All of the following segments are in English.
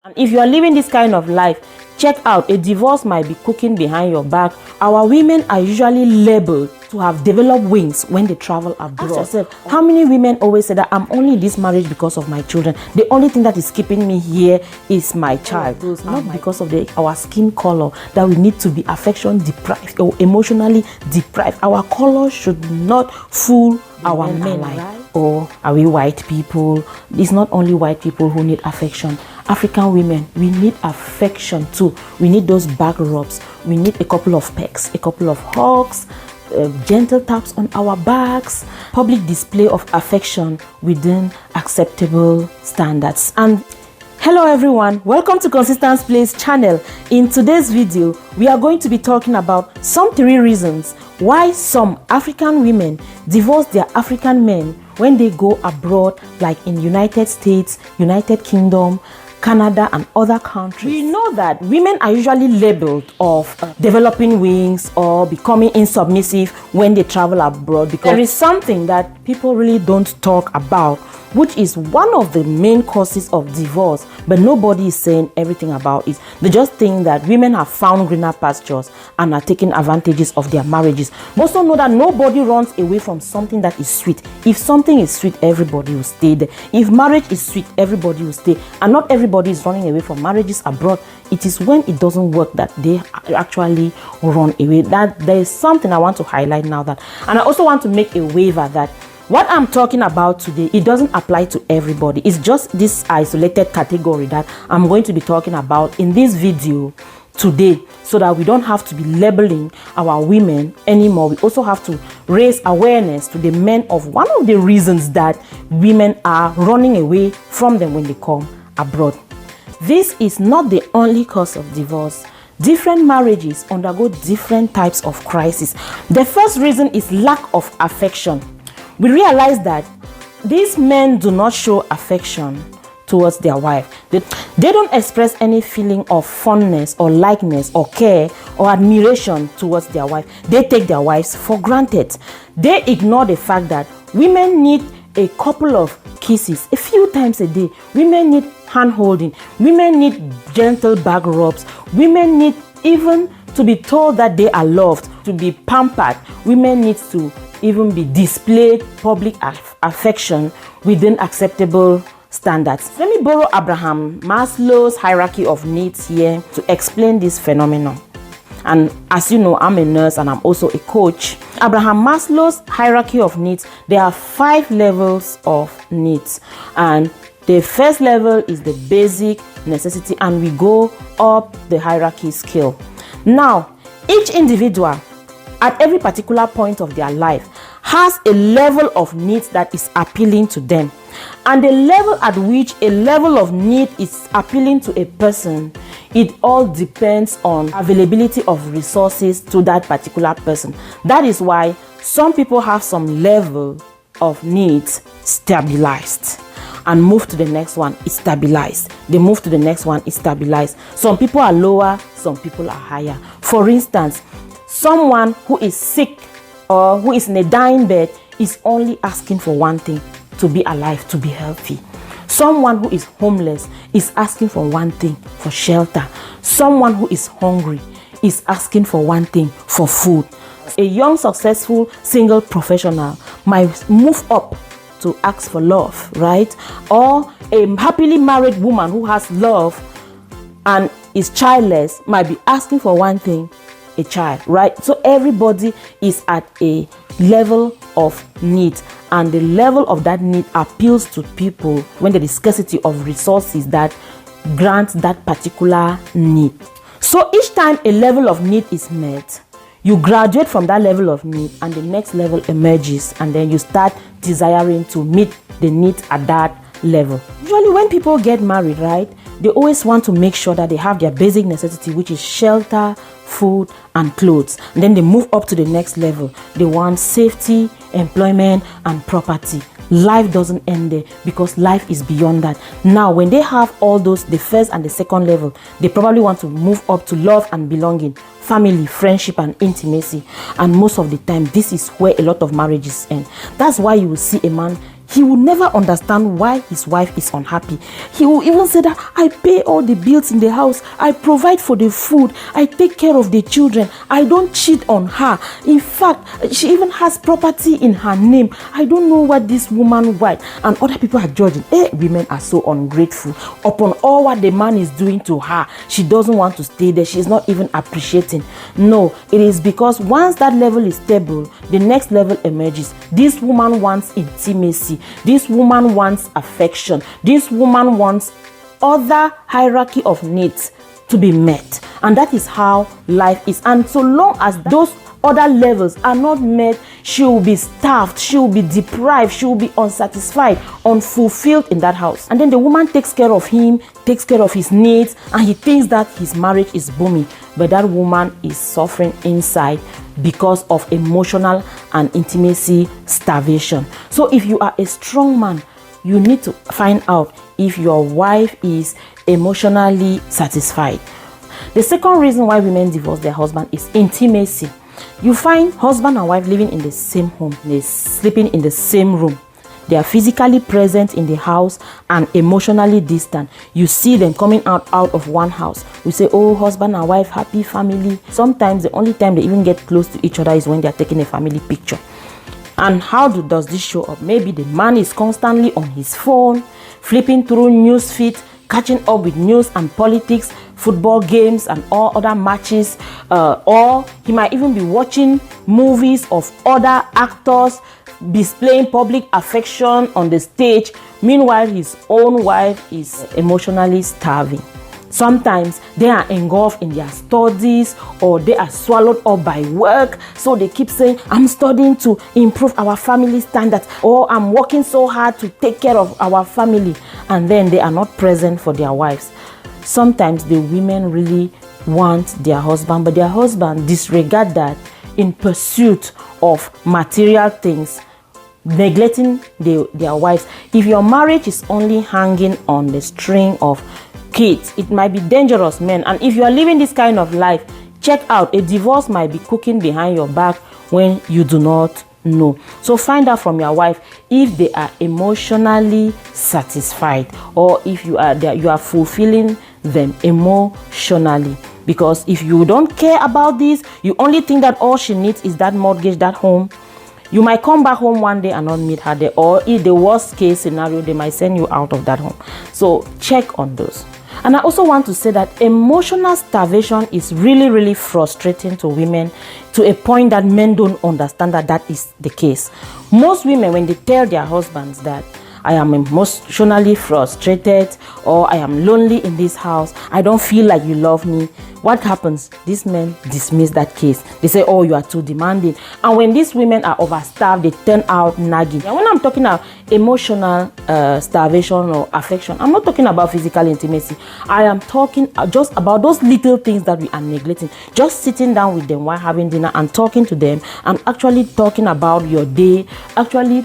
And if you are living this kind of life, check out, a divorce might be cooking behind your back. Our women are usually labeled to have developed wings when they travel abroad. Ask yourself, how many women always say that I'm only in this marriage because of my children? The only thing that is keeping me here is my child. Not because of our skin color, that we need to be affection deprived or emotionally deprived. Our color should not fool our men. Or are we white people? It's not only white people who need affection. African women, we need affection too. We need those back rubs. We need a couple of pecks, a couple of hugs, gentle taps on our backs, public display of affection within acceptable standards. And hello everyone, welcome to Consistent Place channel. In today's video, we are going to be talking about some 3 reasons why some African women divorce their African men when they go abroad, like in United States, United Kingdom, Canada and other countries. We know that women are usually labeled of developing wings or becoming insubmissive when they travel abroad, because there is something that people really don't talk about, which is one of the main causes of divorce, but nobody is saying everything about it. They just think that women have found greener pastures and are taking advantages of their marriages. We also know that nobody runs away from something that is sweet. If something is sweet, everybody will stay there. If marriage is sweet, everybody will stay. And not everybody is running away from marriages abroad. It is when it doesn't work that they actually run away. That there is something I want to highlight now, that, and I also want to make a waiver that what I'm talking about today, it doesn't apply to everybody. It's just this isolated category that I'm going to be talking about in this video today, so that we don't have to be labeling our women anymore. We also have to raise awareness to the men of one of the reasons that women are running away from them when they come abroad. This is not the only cause of divorce. Different marriages undergo different types of crisis. The first reason is lack of affection. We realize that these men do not show affection towards their wife. They don't express any feeling of fondness or likeness or care or admiration towards their wife. They take their wives for granted. They ignore the fact that women need a couple of kisses a few times a day. Women need hand holding. Women need gentle back rubs. Women need even to be told that they are loved, to be pampered. Women need to even be displayed public affection within acceptable standards. Let me borrow Abraham Maslow's hierarchy of needs here to explain this phenomenon. And as you know, I'm a nurse and I'm also a coach. Abraham Maslow's hierarchy of needs, there are 5 levels of needs. And the first level is the basic necessity, and we go up the hierarchy scale. Now, each individual at every particular point of their life has a level of needs that is appealing to them. And the level at which a level of need is appealing to a person, it all depends on availability of resources to that particular person. That is why some people have some level of needs stabilized and move to the next one, is stabilized. They move to the next one, is stabilized. Some people are lower, some people are higher. For instance, someone who is sick or who is in a dying bed is only asking for one thing: to be alive, to be healthy. Someone who is homeless is asking for one thing: for shelter. Someone who is hungry is asking for one thing: for food. A young, successful, single professional might move up to ask for love, right? Or a happily married woman who has love and is childless might be asking for one thing: a child, right? So everybody is at a level of need, and the level of that need appeals to people when there is scarcity of resources that grant that particular need. So each time a level of need is met, you graduate from that level of need and the next level emerges, and then you start desiring to meet the need at that level. Usually when people get married, right, they always want to make sure that they have their basic necessity, which is shelter, food and clothes. And then they move up to the next level. They want safety, employment and property. Life doesn't end there, because life is beyond that. Now when they have all those, the first and the second level, they probably want to move up to love and belonging, family, friendship and intimacy. And most of the time this is where a lot of marriages end. That's why you will see a man he will never understand why his wife is unhappy. He will even say that I pay all the bills in the house, I provide for the food, I take care of the children, I don't cheat on her. In fact, she even has property in her name. I don't know what this woman wants. And other people are judging. Women are so ungrateful. Upon all what the man is doing to her, she doesn't want to stay there. She's not even appreciating. No, it is because once that level is stable, the next level emerges. This woman wants intimacy. This woman wants affection. This woman wants other hierarchy of needs to be met. And that is how life is. And so long as those other levels are not met, she will be starved, she will be deprived, she will be unsatisfied, unfulfilled in that house. And then the woman takes care of him, takes care of his needs, and he thinks that his marriage is booming. But that woman is suffering inside because of emotional and intimacy starvation. So if you are a strong man, you need to find out if your wife is emotionally satisfied. The second reason why women divorce their husband is intimacy. You find husband and wife living in the same home, they're sleeping in the same room. They are physically present in the house and emotionally distant. You see them coming out of one house. We say, oh, husband and wife, happy family. Sometimes the only time they even get close to each other is when they are taking a family picture. And how does this show up? Maybe the man is constantly on his phone, flipping through news feed, catching up with news and politics, football games and all other matches, or he might even be watching movies of other actors displaying public affection on the stage. Meanwhile, his own wife is emotionally starving. Sometimes they are engulfed in their studies, or they are swallowed up by work. So they keep saying, I'm studying to improve our family standards, or I'm working so hard to take care of our family. And then they are not present for their wives. Sometimes the women really want their husband, but their husband disregard that in pursuit of material things, neglecting their wives. If your marriage is only hanging on the string of kids, it might be dangerous, men. And if you are living this kind of life, check out. A divorce might be cooking behind your back when you do not know. So find out from your wife if they are emotionally satisfied, or if you are fulfilling them emotionally. Because if you don't care about this, you only think that all she needs is that mortgage, that home, you might come back home one day and not meet her there, or in the worst case scenario, they might send you out of that home. So check on those. And I also want to say that emotional starvation is really, really frustrating to women, to a point that men don't understand that that is the case. Most women, when they tell their husbands that I am emotionally frustrated, or I am lonely in this house, I don't feel like you love me, what happens? These men dismiss that case. They say, oh, you are too demanding. And when these women are overstarved, they turn out nagging. And when I'm talking about emotional starvation or affection, I'm not talking about physical intimacy. I am talking just about those little things that we are neglecting. Just sitting down with them while having dinner and talking to them, and actually talking about your day, actually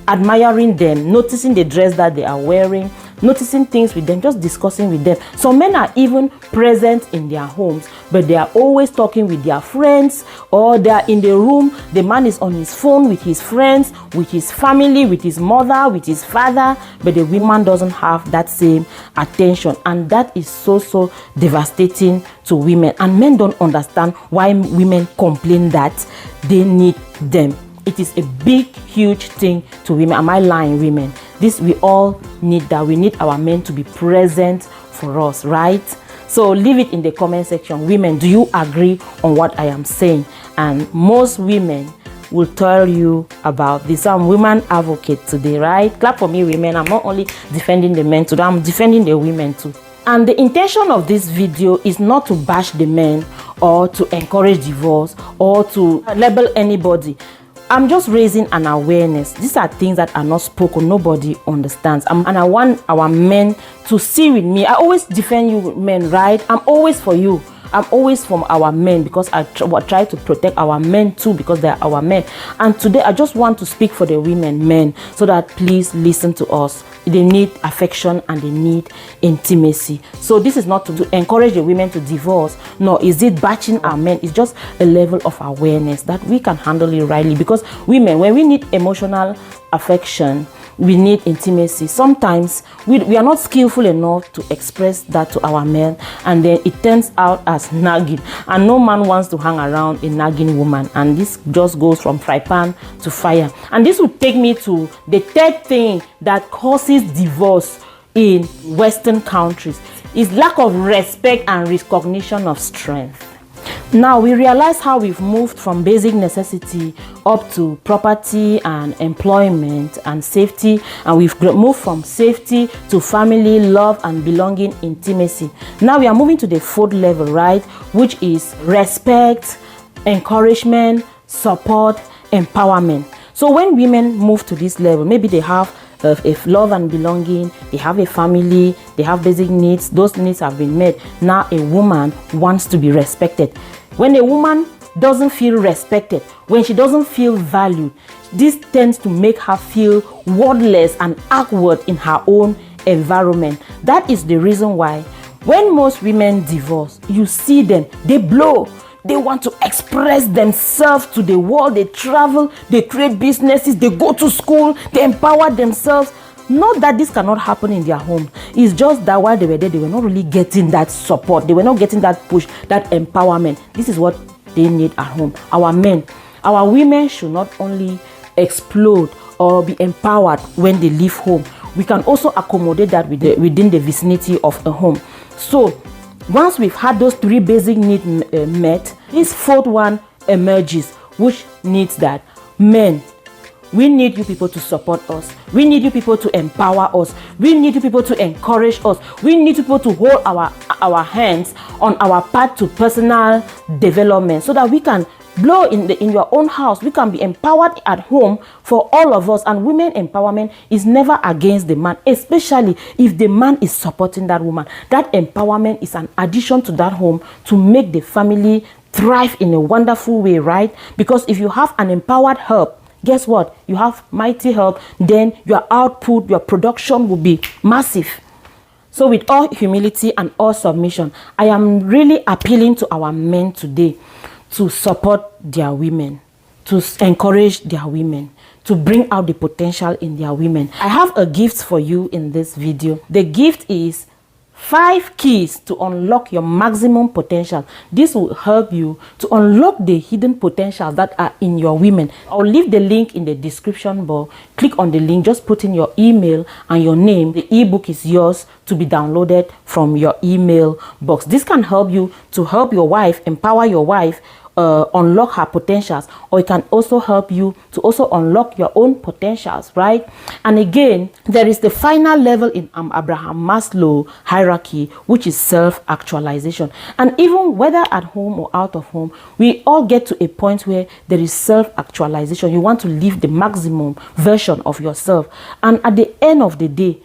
admiring them, noticing the dress that they are wearing, noticing things with them, just discussing with them. Some men are even present in their homes, but they are always talking with their friends, or they are in the room, the man is on his phone with his friends, with his family, with his mother, with his father, but the woman doesn't have that same attention. And that is so devastating to women. And men don't understand why women complain that they need them. It is a big, huge thing to women. Am I lying, women? This, we all need that. We need our men to be present for us, right? So leave it in the comment section. Women, do you agree on what I am saying? And most women will tell you about this. I'm women advocate today, right? Clap for me, women. I'm not only defending the men today, I'm defending the women too. And the intention of this video is not to bash the men, or to encourage divorce, or to label anybody. I'm just raising an awareness. These are things that are not spoken, nobody understands. And I want our men to see with me. I always defend you men, right? I'm always for you. I'm always from our men, because I try to protect our men too, because they are our men. And today I just want to speak for the women, men, so that please listen to us. They need affection and they need intimacy. So this is not to encourage the women to divorce. No, is it bashing our men? It's just a level of awareness that we can handle it rightly. Because women, when we need emotional affection, we need intimacy. Sometimes we are not skillful enough to express that to our men, and then it turns out as nagging, and no man wants to hang around a nagging woman, and this just goes from fry pan to fire. And this would take me to the third thing that causes divorce in Western countries is lack of respect and recognition of strength. Now we realize how we've moved from basic necessity up to property and employment and safety, and we've moved from safety to family, love and belonging, intimacy. Now we are moving to the fourth level, right, which is respect, encouragement, support, empowerment. So when women move to this level, maybe they have if love and belonging, they have a family, they have basic needs, those needs have been met. Now a woman wants to be respected. When a woman doesn't feel respected, when she doesn't feel valued, this tends to make her feel worthless and awkward in her own environment. That is the reason why when most women divorce, you see them, they blow. They want to express themselves to the world. They travel, they create businesses, they go to school, they empower themselves. Not that this cannot happen in their home. It's just that while they were there, they were not really getting that support. They were not getting that push, that empowerment. This is what they need at home. Our men, our women should not only explode or be empowered when they leave home. We can also accommodate that within the vicinity of a home. So once we've had those three basic needs met, this fourth one emerges, which needs that men, we need you people to support us. We need you people to empower us. We need you people to encourage us. We need you people to hold our hands on our path to personal development so that we can blow in your own house. We can be empowered at home for all of us. And women empowerment is never against the man, especially if the man is supporting that woman. That empowerment is an addition to that home to make the family thrive in a wonderful way, right? Because if you have an empowered help, guess what? You have mighty help, then your output, your production will be massive. So with all humility and all submission, I am really appealing to our men today to support their women, to encourage their women, to bring out the potential in their women. I have a gift for you in this video. The gift is 5 keys to unlock your maximum potential. This will help you to unlock the hidden potentials that are in your women. I'll leave the link in the description bar. Click on the link, just put in your email and your name. The ebook is yours to be downloaded from your email box. This can help you to help your wife, empower your wife, unlock her potentials, or it can also help you to also unlock your own potentials, right? And again, there is the final level in Abraham Maslow hierarchy, which is self-actualization. And even whether at home or out of home, we all get to a point where there is self-actualization. You want to live the maximum version of yourself. And at the end of the day,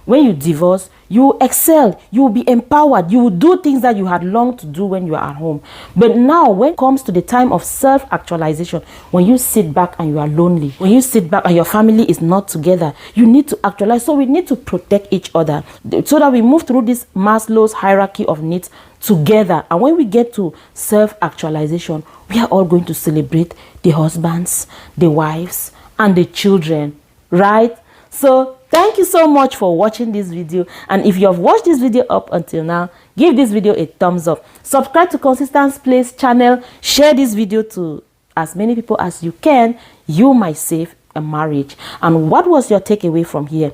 when you divorce, you excel, you will be empowered, you will do things that you had longed to do when you are at home. But now, when it comes to the time of self-actualization, when you sit back and you are lonely, when you sit back and your family is not together, you need to actualize. So we need to protect each other so that we move through this Maslow's hierarchy of needs together. And when we get to self-actualization, we are all going to celebrate the husbands, the wives, and the children, right? So thank you so much for watching this video. And if you have watched this video up until now, give this video a thumbs up. Subscribe to Consistent Place channel. Share this video to as many people as you can. You might save a marriage. And what was your takeaway from here?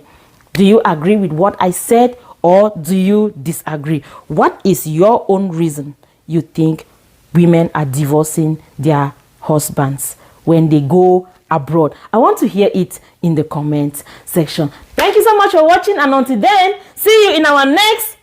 Do you agree with what I said, or do you disagree? What is your own reason you think women are divorcing their husbands when they go abroad? I want to hear it in the comment section. Thank you so much for watching, and until then, see you in our next